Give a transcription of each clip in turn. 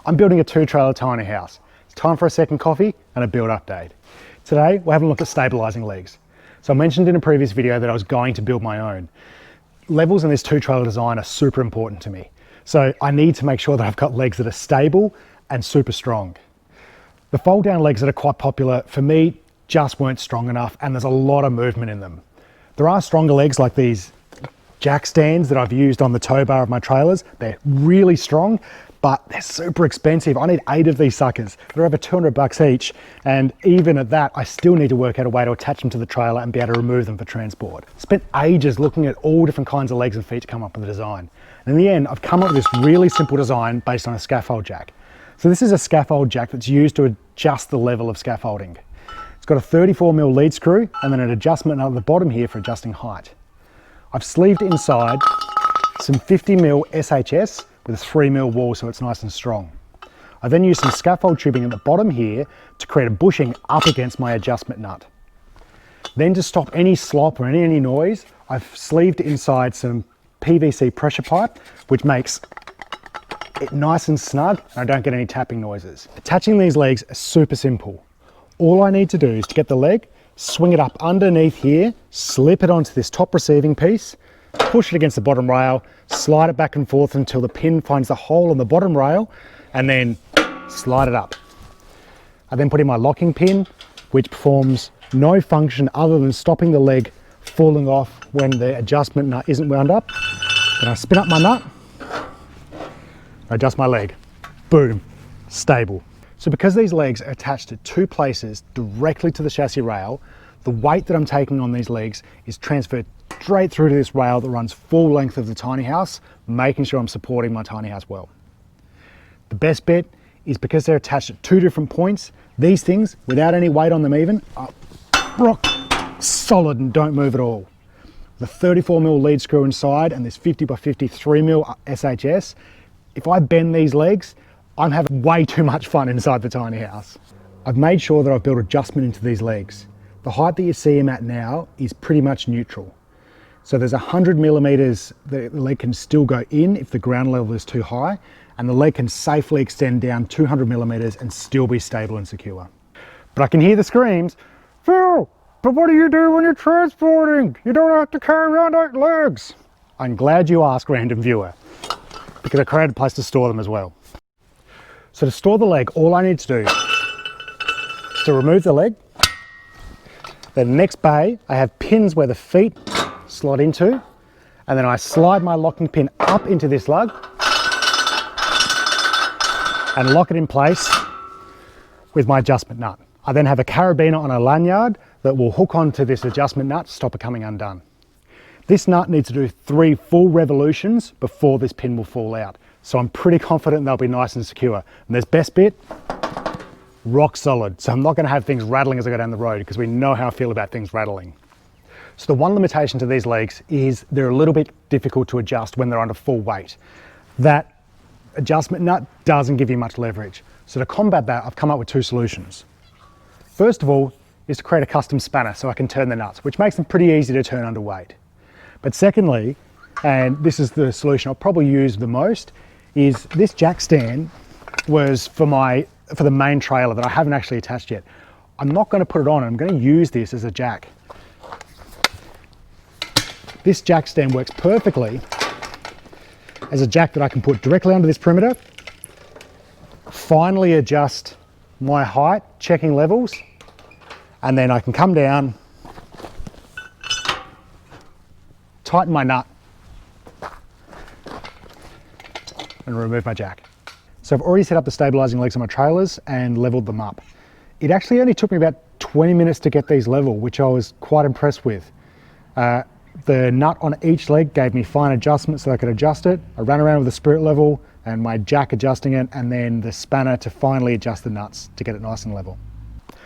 I'm building a 2-trailer tiny house. It's time for a second coffee and a build update. Today, we're having a look at stabilising legs. So I mentioned in a previous video that I was going to build my own. Levels in this 2-trailer design are super important to me. So I need to make sure that I've got legs that are stable and super strong. The fold down legs that are quite popular for me just weren't strong enough, and there's a lot of movement in them. There are stronger legs like these jack stands that I've used on the tow bar of my trailers. They're really strong, but they're super expensive. I need 8 of these suckers. They're over 200 bucks each. And even at that, I still need to work out a way to attach them to the trailer and be able to remove them for transport. Spent ages looking at all different kinds of legs and feet to come up with a design. And in the end, I've come up with this really simple design based on a scaffold jack. So this is a scaffold jack that's used to adjust the level of scaffolding. It's got a 34mm lead screw and then an adjustment at the bottom here for adjusting height. I've sleeved inside some 50mm SHS with a 3mm wall so it's nice and strong. I then used some scaffold tubing at the bottom here to create a bushing up against my adjustment nut. Then to stop any slop or any noise, I've sleeved inside some PVC pressure pipe, which makes it nice and snug and I don't get any tapping noises. Attaching these legs is super simple. All I need to do is to get the leg, swing it up underneath here, slip it onto this top receiving piece, push it against the bottom rail, slide it back and forth until the pin finds the hole in the bottom rail, and then slide it up. I then put in my locking pin, which performs no function other than stopping the leg falling off when the adjustment nut isn't wound up. Then I spin up my nut, I adjust my leg, boom, stable. So because these legs are attached to 2 places directly to the chassis rail, the weight that I'm taking on these legs is transferred straight through to this rail that runs full length of the tiny house, making sure I'm supporting my tiny house well. The best bit is because they're attached at 2 different points, these things, without any weight on them even, are rock solid and don't move at all. The 34mm lead screw inside and this 50x50 3mm SHS, if I bend these legs, I'm having way too much fun inside the tiny house. I've made sure that I've built adjustment into these legs. The height that you see them at now is pretty much neutral. So there's 100mm that the leg can still go in if the ground level is too high, and the leg can safely extend down 200mm and still be stable and secure. But I can hear the screams, "Phil, but what do you do when you're transporting? You don't have to carry around 8 legs." I'm glad you asked, random viewer, because I created a place to store them as well. So to store the leg, all I need to do is to remove the leg. Then the next bay, I have pins where the feet slot into, and then I slide my locking pin up into this lug and lock it in place with my adjustment nut. I then have a carabiner on a lanyard that will hook onto this adjustment nut to stop it coming undone. This nut needs to do 3 full revolutions before this pin will fall out. So I'm pretty confident they'll be nice and secure. And this best bit, rock solid. So I'm not gonna have things rattling as I go down the road because we know how I feel about things rattling. So the one limitation to these legs is they're a little bit difficult to adjust when they're under full weight. That adjustment nut doesn't give you much leverage. So to combat that, I've come up with 2 solutions. First of all is to create a custom spanner so I can turn the nuts, which makes them pretty easy to turn under weight. But secondly, and this is the solution I'll probably use the most, is this jack stand was for the main trailer that I haven't actually attached yet. I'm not going to put it on, I'm going to use this as a jack. This jack stand works perfectly as a jack that I can put directly under this perimeter, finally adjust my height, checking levels, and then I can come down, tighten my nut, and remove my jack. So I've already set up the stabilizing legs on my trailers and leveled them up. It actually only took me about 20 minutes to get these level, which I was quite impressed with. The nut on each leg gave me fine adjustments so I could adjust it. I ran around with the spirit level and my jack adjusting it, and then the spanner to finally adjust the nuts to get it nice and level.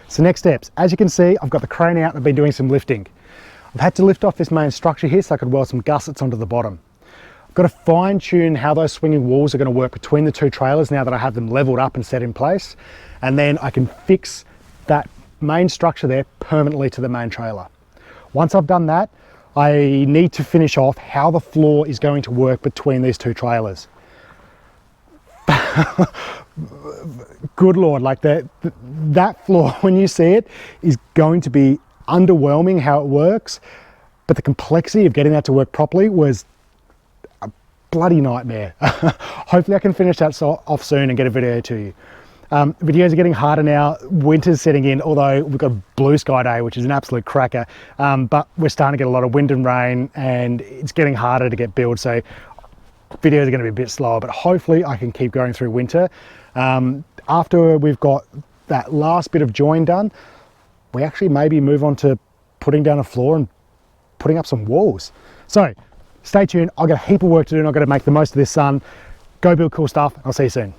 So next steps, as you can see, I've got the crane out and I've been doing some lifting. I've had to lift off this main structure here so I could weld some gussets onto the bottom. I've got to fine tune how those swinging walls are going to work between the 2 trailers now that I have them leveled up and set in place. And then I can fix that main structure there permanently to the main trailer. Once I've done that, I need to finish off how the floor is going to work between these 2 trailers. Good Lord, like that floor, when you see it, is going to be underwhelming how it works, but the complexity of getting that to work properly was a bloody nightmare. Hopefully I can finish that off soon and get a video to you. Videos are getting harder now. Winter's setting in, although we've got a blue sky day, which is an absolute cracker, but we're starting to get a lot of wind and rain, and it's getting harder to get build, so videos are going to be a bit slower, but hopefully I can keep going through winter. After we've got that last bit of join done, we actually maybe move on to putting down a floor and putting up some walls. So stay tuned. I've got a heap of work to do and I've got to make the most of this sun. Go build cool stuff. I'll see you soon.